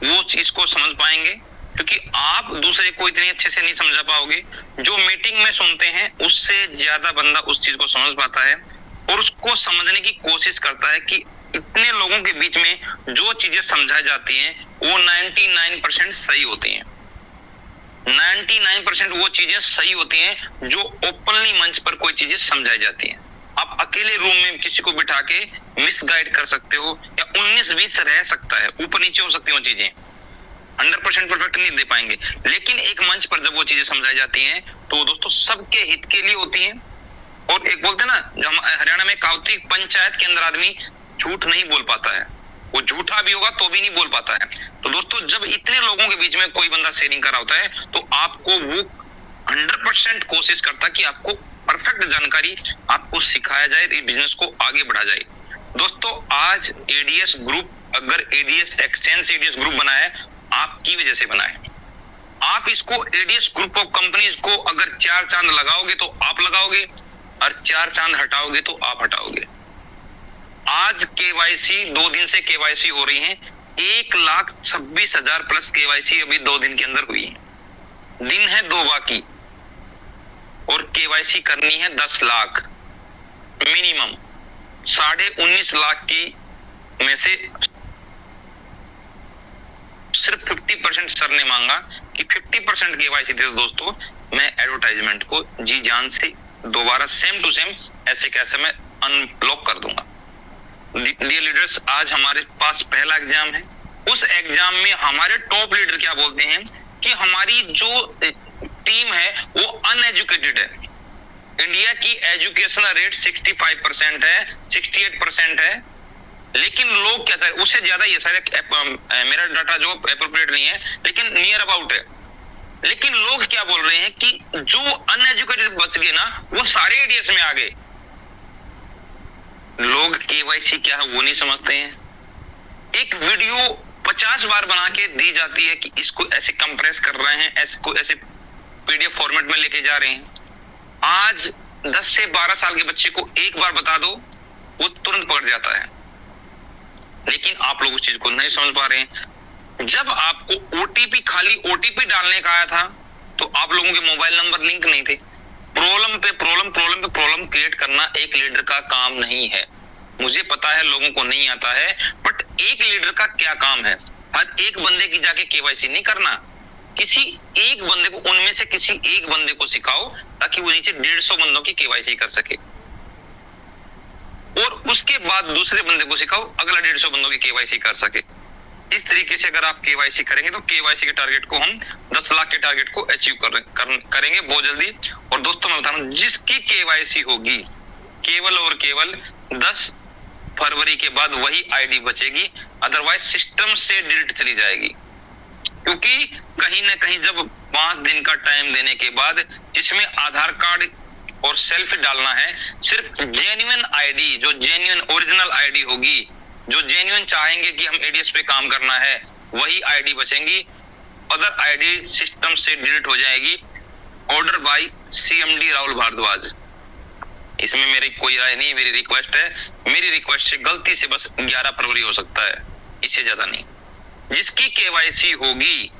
वो चीज को समझ पाएंगे, क्योंकि आप दूसरे को इतने अच्छे से नहीं समझा पाओगे। जो मीटिंग में सुनते हैं उससे ज्यादा बंदा उस चीज को समझ पाता है और उसको समझने की कोशिश करता है कि इतने लोगों के बीच में जो चीजें समझाई जाती हैं वो 99% सही होती हैं। 99% वो चीजें सही होती हैं जो ओपनली मंच पर कोई चीजें समझाई जाती हैं। आप अकेले रूम में किसी को बिठा के मिसगाइड कर सकते हो, या 19-20 रह सकता है, ऊपर नीचे हो सकती हैं वो चीजें, 100% परफेक्ट नहीं दे पाएंगे। लेकिन एक मंच पर जब वो चीजें समझाई जाती हैं तो दोस्तों सबके हित के लिए होती हैं। और एक बोलते ना, जो हम हरियाणा में कहावत थी, पंचायत के अंदर आदमी झूठ नहीं बोल पाता है, वो झूठा भी होगा तो भी नहीं बोल पाता है। तो दोस्तों जब इतने लोगों के बीच में कोई बंदा शेयरिंग कर रहा होता है तो आपको वो 100% कोशिश करता है कि आपको परफेक्ट जानकारी आपको सिखाया जाए, इस बिजनेस को आगे बढ़ा जाए। दोस्तों आज एडीएस ग्रुप, अगर एडीएस एक्सचेंज एडीएस ग्रुप बना है, आपकी वजह से बना है। आप इसको एडीएस ग्रुप ऑफ कंपनीज को अगर 4 चांद लगाओगे तो आप लगाओगे, और 4 चांद हटाओगे तो आप हटाओगे। आज केवाईसी 2 दिन से केवाईसी हो रही है, 1,26,000 प्लस केवाईसी अभी 2 दिन के अंदर हुई है। दिन है 2 बाकी और केवाईसी करनी है 10 लाख मिनिमम। 19.5 लाख की में से सिर्फ 50% सर ने मांगा कि 50% केवाईसी दे दो दोस्तों, मैं एडवर्टाइजमेंट को जी जान से दोबारा सेम टू सेम ऐसे कैसे मैं अनब्लॉक कर दूंगा। डियर लीडर्स, आज हमारे पास पहला एग्जाम है। उस एग्जाम में हमारे टॉप लीडर क्या बोलते हैं कि हमारी जो टीम है वो अनएजुकेटेड है। इंडिया की एजुकेशन रेट 65% है, 68% है, लेकिन लोग क्या करें, उससे ज्यादा ये सारे मेरा डाटा जो एप्रोप्रिएट नहीं है लेकिन नियर अबाउट है। लेकिन लोग क्या बोल रहे हैं कि जो अनएजुकेटेड बच गए ना वो सारे एडीएस में आ गए। लोग केवाईसी क्या है वो नहीं समझते हैं। एक वीडियो 50 बार बना के दी जाती है कि इसको ऐसे कंप्रेस कर रहे हैं, ऐसे पीडीएफ फॉर्मेट में लेके जा रहे हैं। आज 10 से 12 साल के बच्चे को एक बार बता दो वो तुरंत पकड़ जाता है, लेकिन आप लोग उस चीज को नहीं समझ पा रहे हैं। जब आपको ओटीपी, खाली ओटीपी डालने का आया था तो आप लोगों के मोबाइल नंबर लिंक नहीं थे। प्रॉब्लम पे प्रॉब्लम क्रिएट करना एक लीडर का काम नहीं है। मुझे पता है लोगों को नहीं आता है, बट एक लीडर का क्या काम है, हर एक बंदे की जाके केवाईसी नहीं करना, किसी एक बंदे को, उनमें से किसी एक बंदे को सिखाओ ताकि वो नीचे 150 बंदों की केवाईसी कर सके, और उसके बाद दूसरे बंदे को सिखाओ अगला 150 बंदों की केवाईसी कर सके। इस तरीके से अगर आप केवाईसी करेंगे तो केवाईसी के टारगेट को हम 10 लाख के टारगेट को अचीव करेंगे बहुत जल्दी। और दोस्तों मैं बता रहा हूं, जिसकी केवाईसी होगी केवल और केवल 10 फरवरी के बाद वही आईडी बचेगी, अदरवाइज सिस्टम से डिलीट चली जाएगी। क्योंकि कहीं ना कहीं जब 5 दिन का टाइम देने के बाद जिसमें आधार कार्ड और सेल्फी डालना है, सिर्फ जेन्युइन आईडी, जो जेन्युइन ओरिजिनल आईडी होगी, जो जेन्युइन चाहेंगे कि हम एडीएस पे काम करना है, वही आईडी बचेंगी। अदर आईडी सिस्टम से डिलीट हो जाएगी। Order by CMD Rahul Bhardwaj. इसमें मेरी कोई राय नहीं, मेरी रिक्वेस्ट है। मेरी रिक्वेस्ट से गलती से बस 11 फरवरी हो सकता है, इससे ज्यादा नहीं। जिसकी केवाईसी होगी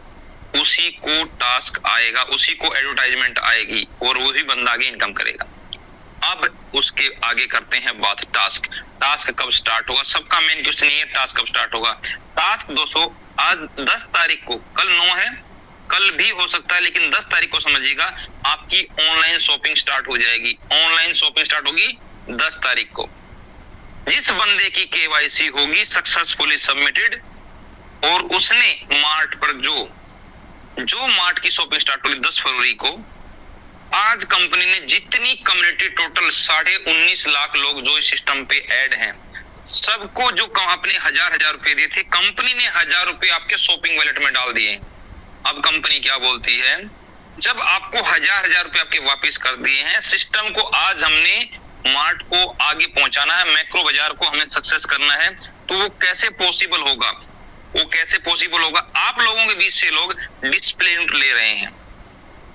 उसी को टास्क आएगा, उसी को एडवर्टाइजमेंट आएगी और वही बंदा आगे इनकम करेगा। अब उसके आगे करते हैं बात टास्क। टास्क कब स्टार्ट होगा, सबका मेन क्वेश्चन ये है, टास्क कब स्टार्ट होगा। टास्क दोस्तों आज 10 तारीख को, कल 9 है, कल भी हो सकता है, लेकिन 10 तारीख को समझिएगा आपकी ऑनलाइन शॉपिंग स्टार्ट हो जाएगी। ऑनलाइन शॉपिंग स्टार्ट होगी 10 तारीख को। जिस बंदे की केवाईसी होगी सक्सेसफुली सबमिटेड और उसने मार्ट पर जो मार्ट की शॉपिंग स्टार्ट होगी 10 फरवरी को, आज कंपनी ने जितनी कम्युनिटी टोटल 19.5 लाख लोग जो इस सिस्टम पे ऐड हैं, सबको जो अपने 1000 रुपए दिए थे, कंपनी ने 1000 रुपए आपके शॉपिंग वॉलेट में डाल दिए। अब कंपनी क्या बोलती है, जब आपको 1000 रुपए आपके वापस कर दिए हैं, सिस्टम को आज हमने मार्ट को आगे पहुंचाना है, मैक्रो बाजार को हमें सक्सेस करना है, तो वो कैसे पॉसिबल होगा, वो कैसे पॉसिबल होगा। आप लोगों के बीच से लोग डिस्प्ले यूनिट ले रहे हैं,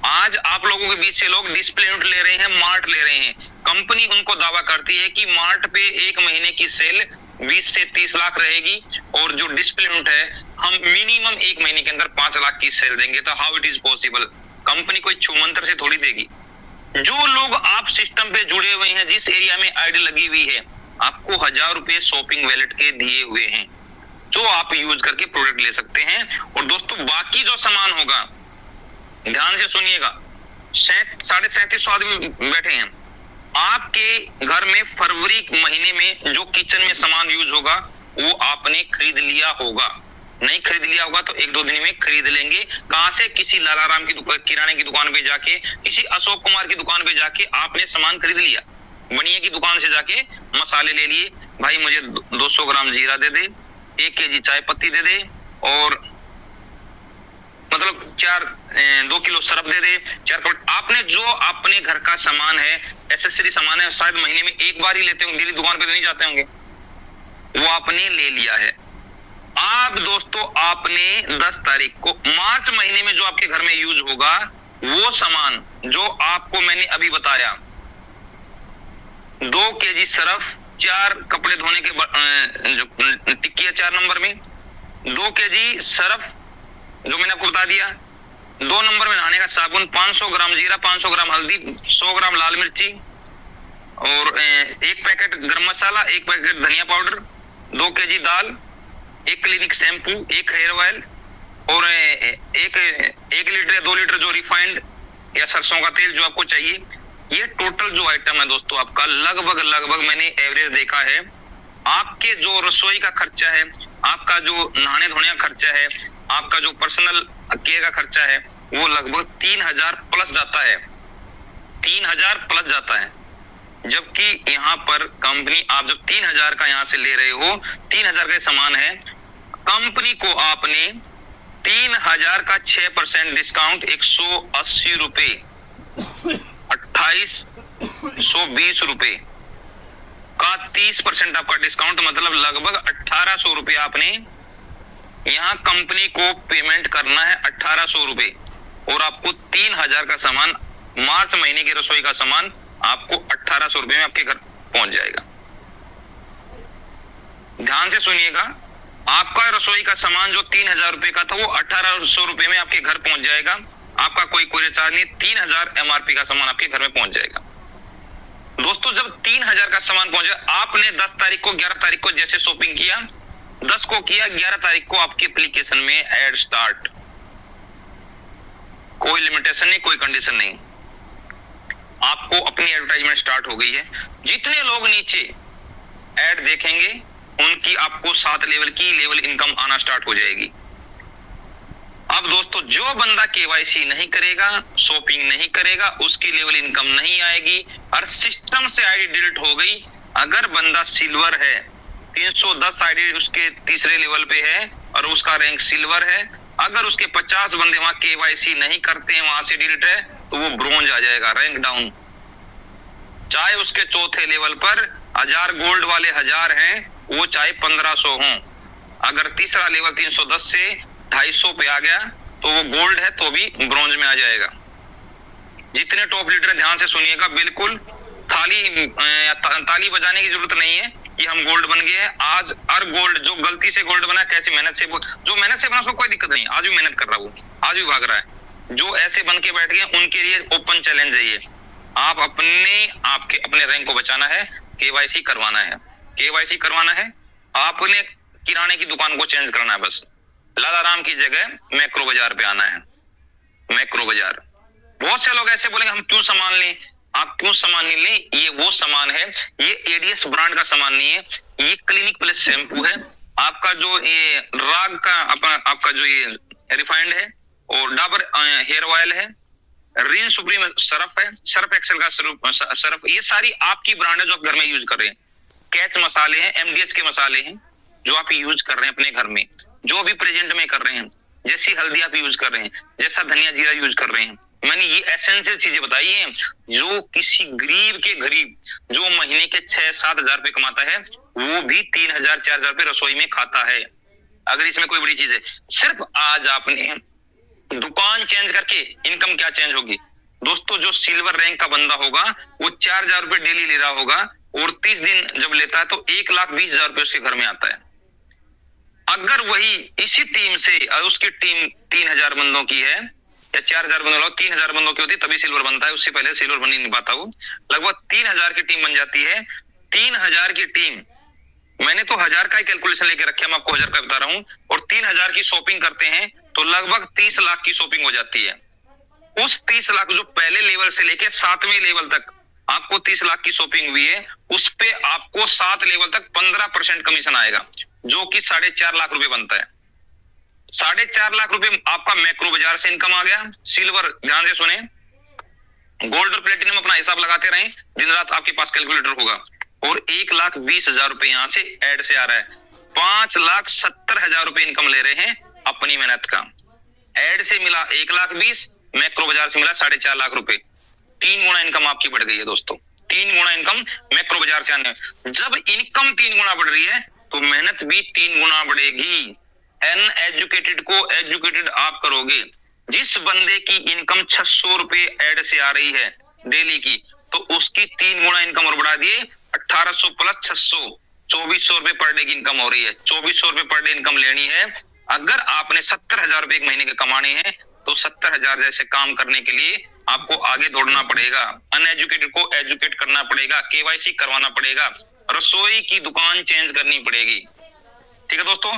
आज आप लोगों के बीच से लोग डिस्प्ले यूनिट ले रहे हैं, मार्ट ले रहे हैं। कंपनी उनको दावा करती है कि मार्ट पे 1 महीने की सेल 20 से 30 लाख रहेगी, और जो डिस्प्लेमेंट है हम मिनिमम 1 महीने के अंदर 5 लाख की सेल देंगे। तो how it is possible? Company कोई छूमंतर से थोड़ी देगी। जो लोग आप सिस्टम पे जुड़े हुए हैं, जिस एरिया में आईडी लगी हुई है, आपको 1000 रुपए शॉपिंग वैलेट के दिए हुए हैं, जो आप यूज करके प्रोडक्ट ले सकते हैं। और दोस्तों बाकी जो सामान होगा, ध्यान से सुनिएगा, 3750 आदमी बैठे हैं, आपके घर में फरवरी महीने में जो किचन में सामान यूज होगा वो आपने खरीद लिया होगा। नहीं खरीद लिया होगा तो 1-2 दिन में खरीद लेंगे। कहां से? किसी लालाराम की दुकान, किराने की दुकान पे जाके, किसी अशोक कुमार की दुकान पे जाके आपने सामान खरीद लिया। बनिए की दुकान से जाके मसाले ले लिए, भाई मुझे 200 ग्राम जीरा दे दे, 1 केजी चाय पत्ती दे दे, और मतलब 2 किलो सरफ दे दे, 4 कप। आपने जो अपने घर का सामान है, एसेसरी सामान है, शायद महीने में एक बार ही लेते होंगे, डेली दुकान पे नहीं जाते होंगे, वो आपने ले लिया है। आप दोस्तों आपने 10 तारीख को मार्च महीने में जो आपके घर में यूज होगा, वो सामान जो आपको मैंने अभी बताया, 2 केजी सरफ, 4 कपड़े धोने के जो टिक्की 4 नंबर में, 2 केजी सरफ जो मैंने आपको बता दिया, 2 नंबर में नहाने का साबुन, 500 ग्राम जीरा, 500 ग्राम हल्दी, 100 ग्राम लाल मिर्ची, और 1 पैकेट गरम मसाला, 1 पैकेट धनिया पाउडर, 2 केजी दाल, 1 क्लिनिक शैम्पू, 1 हेयर ऑयल, और 1 लीटर या 2 लीटर जो रिफाइंड या सरसों का तेल जो आपको चाहिए। ये टोटल जो आइटम है दोस्तों आपका लगभग मैंने एवरेज देखा है, आपके जो रसोई का खर्चा है, आपका जो नहाने धोने का खर्चा है, आपका जो पर्सनल केयर का खर्चा है, वो लगभग 3000 प्लस जाता है, 3000 प्लस जाता है। जबकि यहाँ पर कंपनी, आप जब 3000 का यहाँ से ले रहे हो, 3000 का सामान है, कंपनी को आपने 3000 का 6% डिस्काउंट 180 रुपए, 2820 रुपए का 30% आपका डिस्काउंट, मतलब लगभग 1800 रुपए आपने यहाँ कंपनी को पेमेंट करना है, 1800 रुपए। और आपको 3000 का सामान, मार्च महीने के रसोई का सामान आपको 1800 रुपए में आपके घर पहुंच जाएगा। ध्यान से सुनिएगा, आपका रसोई का सामान जो 3000 रुपए का था, वो 1800 रुपए में आपके घर पहुंच जाएगा। आपका कोई कोई चार्ज नहीं, 3000 एमआरपी का सामान आपके घर में पहुंच जाएगा। दोस्तों जब 3000 का सामान पहुंचा, आपने 10 तारीख को, 11 तारीख को जैसे शॉपिंग किया, 10 को किया, 11 तारीख को आपके एप्लीकेशन में एड स्टार्ट, कोई लिमिटेशन नहीं, कोई कंडीशन नहीं, आपको अपनी एडवर्टाइजमेंट स्टार्ट हो गई है। जितने लोग नीचे एड देखेंगे उनकी आपको 7 लेवल की लेवल इनकम आना स्टार्ट हो जाएगी। अब दोस्तों जो बंदा केवाईसी नहीं करेगा, शॉपिंग नहीं करेगा, उसकी लेवल इनकम नहीं आएगी, और सिस्टम से आईडी डिलीट हो गई। अगर बंदा सिल्वर है, 310 आईडी उसके तीसरे लेवल पे है और उसका रैंक सिल्वर है, अगर उसके 50 बंदे वहां केवाईसी नहीं करते हैं, वहां से डिलीट है, तो वो ब्रोंज आ जाएगा, रैंक डाउन। चाहे उसके चौथे लेवल पर 1000 गोल्ड वाले 1000 हैं, वो चाहे 1500 हों, अगर तीसरा लेवल 310 से 250 पे आ गया तो वो गोल्ड है तो भी ब्रोंज में आ जाएगा। जितने टॉप लीडर, ध्यान से सुनिएगा, बिल्कुल ताली बजाने की जरूरत नहीं है कि हम गोल्ड बन गए हैं आज। और गोल्ड जो गलती से गोल्ड बना, कैसे मेहनत से, जो मेहनत से बना उसको कोई दिक्कत नहीं, आज भी मेहनत कर रहा हूँ, आज भी भाग रहा है। जो ऐसे बन के बैठ गए उनके लिए ओपन चैलेंज है ये। आप अपने रैंक को बचाना है, केवाईसी करवाना है, केवाईसी करवाना है, आपने किराने की दुकान को चेंज करना है, बस लालाराम की जगह मैक्रो बाजार पे आना है, मैक्रो बाजार। बहुत से लोग ऐसे बोलेंगे हम क्यों सामान लें, आप क्यों सामान नहीं लें, ये वो सामान है, ये एडीएस ब्रांड का सामान नहीं है, ये क्लिनिक प्लस शैम्पू है, आपका जो ये राग का आपका जो ये रिफाइंड है, और डाबर हेयर ऑयल है, रिन सुप्रीम सरफ है, सर्फ एक्सेल का सरफ, ये सारी आपकी ब्रांड है जो आप घर में यूज कर रहे हैं। कैच मसाले हैं, एमडीएच के मसाले हैं जो आप यूज कर रहे हैं अपने घर में, जो भी प्रेजेंट में कर रहे हैं, जैसी हल्दी आप यूज कर रहे हैं, जैसा धनिया जीरा यूज कर रहे हैं। मैंने ये एसेंशियल चीजें बताई हैं जो किसी गरीब के गरीब जो महीने के 6-7 हजार रुपए कमाता है, वो भी 3000-4000 रुपए रसोई में खाता है। अगर इसमें कोई बड़ी चीज है, सिर्फ आज आपने दुकान चेंज करके इनकम क्या चेंज होगी दोस्तों। जो सिल्वर रैंक का बंदा होगा वो 4000 रुपए डेली ले रहा होगा, और 30 दिन जब लेता है तो 1,20,000 रुपये उसके घर में आता है। अगर वही इसी टीम से, उसकी टीम 3,000 बंदों की है या 4,000 बंदों, 3,000 बंदों की होती तभी सिल्वर बनता है, उससे पहले सिल्वर बन ही नहीं पाता। वो लगभग 3,000 की टीम बन जाती है। 3,000 की टीम, मैंने तो 1,000 का ही कैलकुलेशन लेके रखा, मैं आपको 1,000 का बता रहा हूँ, और 3,000 की शॉपिंग करते हैं तो लगभग 30 लाख की शॉपिंग हो जाती है। उस 30 लाख जो पहले लेवल से लेके 7वें लेवल तक आपको 30 लाख की शॉपिंग हुई है, उस पे आपको 7 लेवल तक 15% कमीशन आएगा, जो कि 4.5 लाख रुपए बनता है। 4.5 लाख रुपए आपका मैक्रो बाजार से इनकम आ गया। सिल्वर, ध्यान से सुने, गोल्ड और प्लेटिनम अपना हिसाब लगाते रहें, दिन रात आपके पास कैलकुलेटर होगा। और 1,20,000 रुपए यहाँ से ऐड से आ रहा है। 5,70,000 रुपए इनकम ले रहे हैं अपनी मेहनत का। ऐड से मिला 1,20,000, मैक्रो बाजार से मिला 4.5 लाख रुपए। 3 गुना इनकम आपकी बढ़ गई है दोस्तों। 3 गुना इनकम मैक्रो बाजार से आने। जब इनकम 3 गुना बढ़ रही है तो मेहनत भी 3 गुना बढ़ेगी। अनएजुकेटेड को एजुकेटेड आप करोगे। जिस बंदे की इनकम 600 रुपए ऐड से आ रही है डेली की, तो उसकी 3 गुना इनकम और बढ़ा दिए, 1,800 प्लस 600, 2,400 रुपए पर डे की इनकम हो रही है। 2,400 रुपए पर डे इनकम लेनी है। अगर आपने 70,000 रुपए एक महीने के कमाने हैं तो 70,000 जैसे काम करने के लिए आपको आगे दौड़ना पड़ेगा। अनएजुकेटेड को एजुकेट करना पड़ेगा, केवाईसी करवाना पड़ेगा, रसोई की दुकान चेंज करनी पड़ेगी। ठीक है दोस्तों,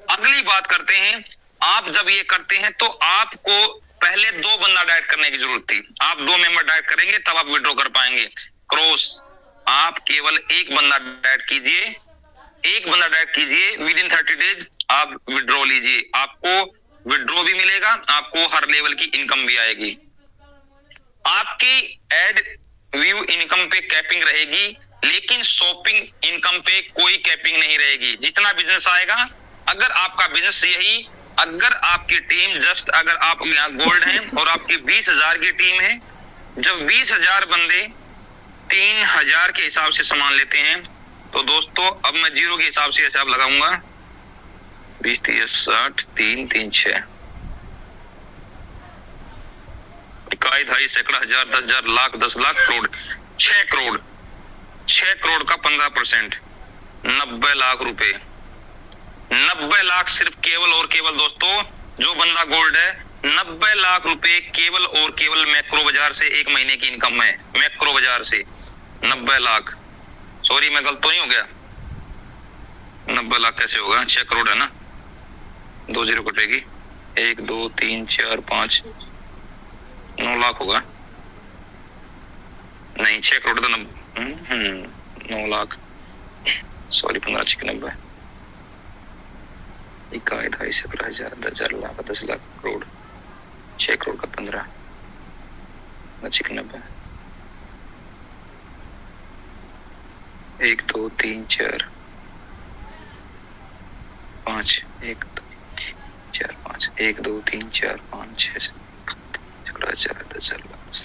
अगली बात करते हैं। आप जब ये करते हैं तो आपको पहले 2 बंदा डाइट करने की जरूरत थी। आप 2 मेंबर डाइट करेंगे तब आप विड्रॉ कर पाएंगे। क्रॉस, आप केवल 1 बंदा डाइट कीजिए, 1 बंदा डाइट कीजिए, विद इन 30 डेज आप विड्रॉ लीजिए। आपको विड्रॉ भी मिलेगा, आपको हर लेवल की इनकम भी आएगी। आपकी एड व्यू इनकम पे कैपिंग रहेगी, लेकिन शॉपिंग इनकम पे कोई कैपिंग नहीं रहेगी। जितना बिजनेस आएगा, अगर आपका बिजनेस यही, अगर आपकी टीम जस्ट, अगर आप यहाँ गोल्ड हैं और आपकी 20,000 की टीम है, जब 20,000 बंदे 3,000 के हिसाब से सामान लेते हैं, तो दोस्तों अब मैं जीरो के हिसाब से हिसाब लगाऊंगा। 20, 30, 60, 3, 3, 6, 2, 2.5 सैकड़ा, 1,000, 10,000, लाख, 10 लाख, करोड़, 6 करोड़, 6 करोड़ का 15%, 90 लाख रुपए। 90 लाख सिर्फ केवल और केवल दोस्तों, जो बंदा गोल्ड है, 90 लाख रुपए केवल और केवल मैक्रो बाजार से एक महीने की इनकम है। मैक्रो बाजार से 90 लाख, सॉरी मैं गलत तो नहीं हो गया? 90 लाख कैसे होगा? 6 करोड़ है ना, 2 जीरो कटेगी, 1, 2, 3, 4, 5, 9 लाख होगा। नहीं, 6 करोड़ तो 9 लाख, सॉरी 15, 6, 90, 1, 2, 7, 1,000, 10,000, लाख, 10 लाख, करोड़, 6 करोड़ का 15, 6, 90, 1, 2, 3, 4, 5, 1, 2, 4, 5, 1, 2, 3, 4, 5, 6, 4, 10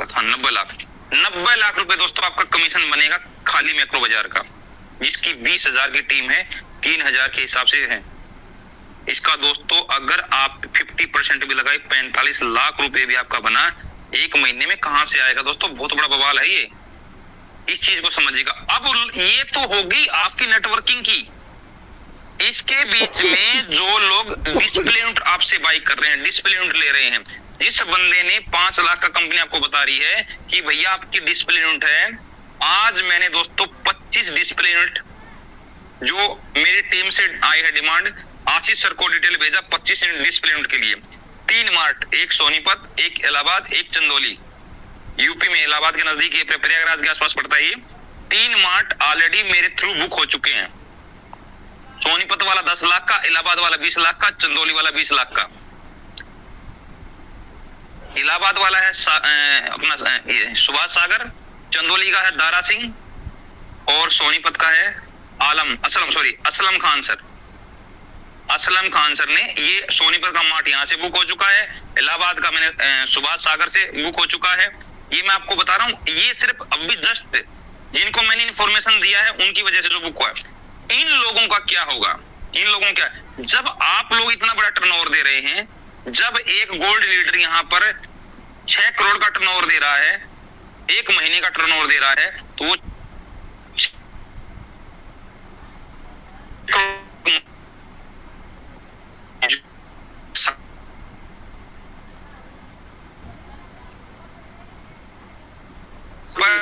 लाख, 90 लाख। 90 लाख रुपए दोस्तों आपका कमीशन बनेगा खाली मैक्रो बाजार का, जिसकी 20,000 की टीम है, 3,000 के हिसाब से है। इसका दोस्तों अगर आप 50% भी लगाए, 45 लाख रुपए भी आपका बना एक महीने में। कहां से आएगा दोस्तों? बहुत बड़ा बवाल है ये, इस चीज को समझिएगा। अब ये तो होगी आपकी नेटवर्किंग की। इसके बीच में जो लोग डिस्प्ले यूनिट आपसे बाई कर रहे हैं, डिस्प्ले यूनिट ले रहे हैं, जिस बंदे ने 5 लाख का कंपनी आपको बता रही है कि भैया आपकी डिस्प्ले यूनिट है, आज मैंने दोस्तों 25 डिस्प्ले यूनिट जो मेरी टीम से आई है डिमांड, आशीष सर को डिटेल भेजा 25 डिस्प्ले यूनिट के लिए। 3 मार्ट, एक सोनीपत, एक इलाहाबाद, एक चंदौली, यूपी में इलाहाबाद के नजदीक, प्रयागराज के आसपास पड़ता है। ये 3 मार्ट ऑलरेडी मेरे थ्रू बुक हो चुके हैं। सोनीपत वाला 10 लाख का, इलाहाबाद वाला 20 लाख का, चंदौली वाला 20 लाख का। इलाहाबाद वाला है अपना सुभाष सागर, चंदौली का है दारा सिंह, और सोनीपत का है असलम खान सर। असलम खान सर ने ये सोनीपत का मार्ट यहाँ से बुक हो चुका है, इलाहाबाद का मैंने सुभाष सागर से बुक हो चुका है। ये मैं आपको बता रहा हूँ, ये सिर्फ अभी जस्ट जिनको मैंने इन्फॉर्मेशन दिया है उनकी वजह से जो बुक हुआ है। इन लोगों का क्या होगा? इन लोगों क्या, जब आप लोग इतना बड़ा टर्नओवर दे रहे हैं, जब एक गोल्ड लीडर यहाँ पर 6 करोड़ का टर्नओवर दे रहा है, एक महीने का टर्नओवर दे रहा है, तो वो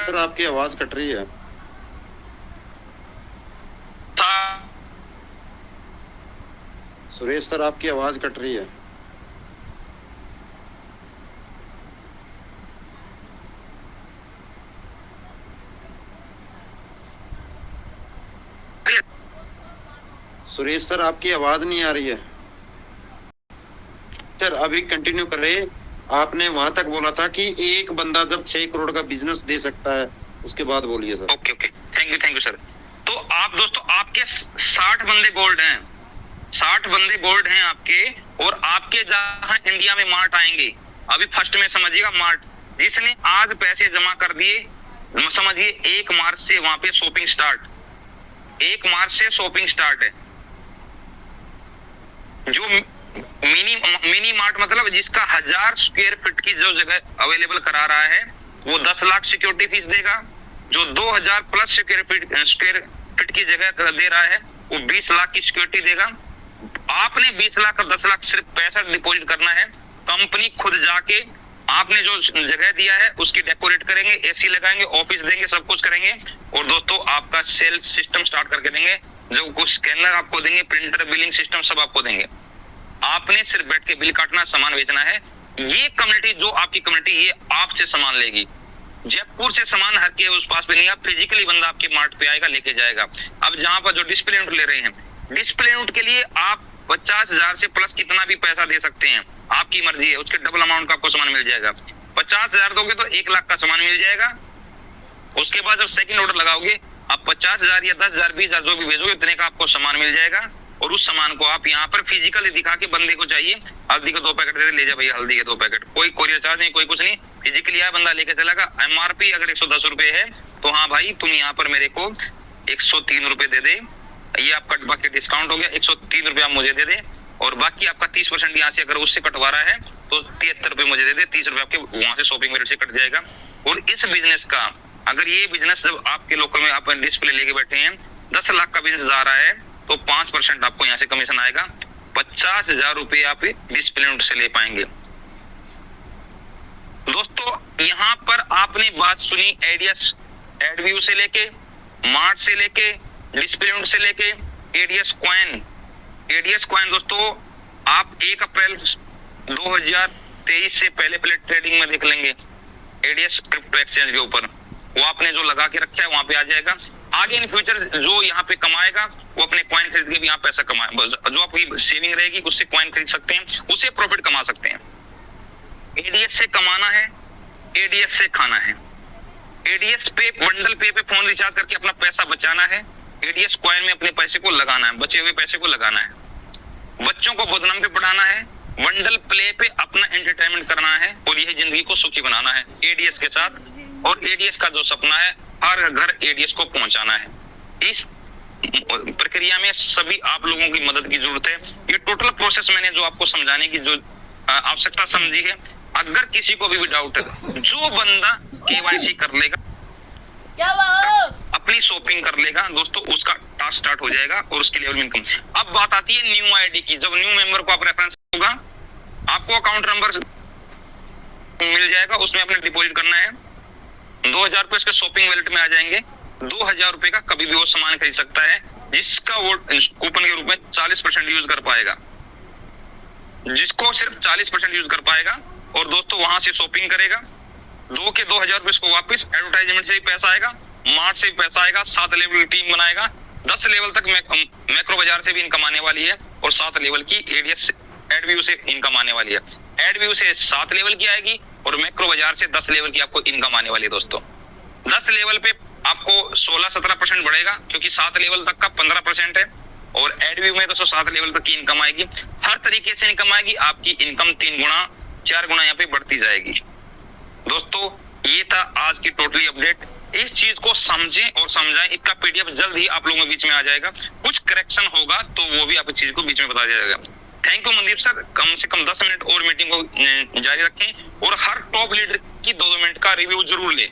सर आपकी आवाज कट रही है। सुरेश सर आपकी आवाज कट रही है। सुरेश सर आपकी आवाज नहीं आ रही है। सर अभी कंटिन्यू कर रहे। आपने वहां तक बोला था कि एक बंदा जब 6 करोड़ का बिजनेस दे सकता है, उसके बाद बोलिए sir. Okay okay, thank you sir. तो आप दोस्तों, आपके 60 बंदे गोल्ड हैं, 60 बंदे गोल्ड हैं आपके, और आपके जहां इंडिया में मार्ट आएंगे, अभी फर्स्ट में समझिएगा, मार्ट जिसने आज पैसे जमा कर दिए, समझिए 1 मार्च से वहां पे शॉपिंग स्टार्ट, 1 मार्च से शॉपिंग स्टार्ट है। जो मिनी मार्ट मतलब जिसका 1000 स्क्वायर फीट की जो जगह अवेलेबल करा रहा है, वो 10 लाख सिक्योरिटी फीस देगा। जो 2000 प्लस स्क्वायर फीट की जगह दे रहा है, वो 20 लाख की सिक्योरिटी देगा। आपने 20 लाख और 10 लाख सिर्फ पैसा डिपॉजिट करना है। कंपनी खुद जाके आपने जो जगह दिया है उसकी डेकोरेट करेंगे, एसी लगाएंगे, ऑफिस देंगे, सब कुछ करेंगे। और दोस्तों आपका सेल्स सिस्टम स्टार्ट करके देंगे, जो कुछ स्कैनर आपको देंगे, प्रिंटर, बिलिंग सिस्टम सब आपको देंगे। आपने सिर्फ बैठ के बिल काटना, सामान बेचना है। ये कम्युनिटी, जो आपकी कम्युनिटी, ये आपसे सामान लेगी। जयपुर से सामान हर के उस पास पे नहीं, आप फिजिकली बंदा आपके मार्ट पे आएगा, लेके जाएगा। अब जहां पर जो डिस्प्ले यूनिट ले रहे हैं, डिस्प्ले यूनिट के लिए आप 50,000 से प्लस कितना भी पैसा दे सकते हैं, आपकी मर्जी है। उसके डबल अमाउंट का आपको सामान मिल जाएगा। 50,000 दोगे तो 1 लाख का सामान मिल जाएगा। उसके बाद जब सेकंड ऑर्डर लगाओगे, आप 50,000 या 10,000, 20,000 जो भी भेजोगे, उतने का आपको सामान मिल जाएगा। और उस सामान को आप यहाँ पर फिजिकली दिखा के, बंदे को चाहिए हल्दी के 2 पैकेट दे, ले जा भैया हल्दी के 2 पैकेट, कोई कोरियर चार्ज नहीं, कोई कुछ नहीं, फिजिकली आया बंदा लेके चलेगा। एमआरपी अगर 110 रुपए है तो हाँ भाई तुम यहाँ पर मेरे को 103 रुपए दे दे, ये आपका बाकी डिस्काउंट हो गया, 103 रुपए आप मुझे दे दे, और बाकी आपका 30% यहाँ से अगर उससे कटवा रहा है तो 73 रुपए मुझे दे दे, 30 रुपए आपके वहां से शॉपिंग मेरे से कट जाएगा। और इस बिजनेस का, अगर ये बिजनेस जब आपके लोकल में आप डिस्प्ले लेके बैठे हैं, 10 लाख का बिजनेस आ रहा है, तो 5% आपको यहाँ से कमीशन आएगा। 50,000 रुपए आप डिस्प्ले यूनिट से ले पाएंगे। दोस्तों यहाँ पर आपने बात सुनी, एडीएस एडव्यू से लेके, मार्ट से लेके, डिस्प्ले यूनिट से लेके, एडीएस कॉइन दोस्तों आप 1 अप्रैल 2023 से पहले ट्रेडिंग में देख लेंगे। एडीएस क्रिप्टो एक्सचेंज के ऊपर वो आपने जो लगा के रखा है वहां पे आ जाएगा। आगे इन फ्यूचर जो यहाँ पे कमाएगा, वो अपने कॉइन खरीद के भी यहाँ पैसा कमाए, जो आपकी सेविंग रहेगी उससे कॉइन खरीद सकते हैं, उससे प्रॉफिट कमा सकते हैं। एडीएस से कमाना है, एडीएस से खाना है। एडीएस पे बंडल पे फोन रिचार्ज करके अपना पैसा बचाना है। एडीएस कॉइन में अपने पैसे को लगाना है, बचे हुए पैसे को लगाना है। बच्चों को बदनाम पे पढ़ाना है, बंडल प्ले पे अपना एंटरटेनमेंट करना है, और यही जिंदगी को सुखी बनाना है एडीएस के साथ। और एडीएस का जो सपना है, हर घर एडीएस को पहुंचाना है। इस प्रक्रिया में सभी आप लोगों की मदद की जरूरत है। ये टोटल प्रोसेस मैंने जो आपको समझाने की जो आवश्यकता समझी है, अगर किसी को भी डाउट है, जो बंदा केवाईसी कर लेगा, अपनी शॉपिंग कर लेगा दोस्तों, उसका टास्क स्टार्ट हो जाएगा और उसके लेवल में इनकम। अब बात आती है न्यू आईडी की। जब न्यू मेंबर को आप रेफरेंस होगा, आपको अकाउंट नंबर मिल जाएगा, उसमें आपने डिपॉजिट करना है। 2,000 रुपए इसके शॉपिंग वैलेट में आ जाएंगे। 2,000 रुपए का कभी भी वो सामान खरीद सकता है, जिसका वो कूपन के रूप में 40% यूज कर पाएगा, जिसको सिर्फ 40% यूज कर पाएगा। और दोस्तों वहां से शॉपिंग करेगा, 2,000 रुपए इसको वापस एडवर्टाइजमेंट से भी पैसा आएगा, मार्ट से भी पैसा आएगा, 7 लेवल की टीम बनाएगा, 10 लेवल तक मैक्रो बाजार से भी इनकम आने वाली है, और 7 लेवल की एडीएस एडव्यू से इनकम आने वाली है। एडव्यू से 7 लेवल की आएगी, और मैक्रो बाजार से 10 लेवल की आपको इनकम आने वाली है। दोस्तों 10 लेवल पे आपको 16-17% बढ़ेगा, क्योंकि 7 लेवल तक का 15% है, और एडव्यू में दोस्तों 7 लेवल तक की इनकम आएगी। हर तरीके से इनकम आएगी, आपकी इनकम 3 गुना 4 गुना यहाँ पे बढ़ती जाएगी। दोस्तों ये था आज की टोटली अपडेट। इस चीज को समझें और समझाएं। इसका पीडीएफ जल्द ही आप लोगों के बीच में आ जाएगा। कुछ करेक्शन होगा तो वो भी आप इस चीज को बीच में बता दिया जाएगा। Thank you Mandeep sir. कम से कम 10 मिनट और मीटिंग को जारी रखें, और हर टॉप लीडर की 2 मिनट का रिव्यू जरूर लें।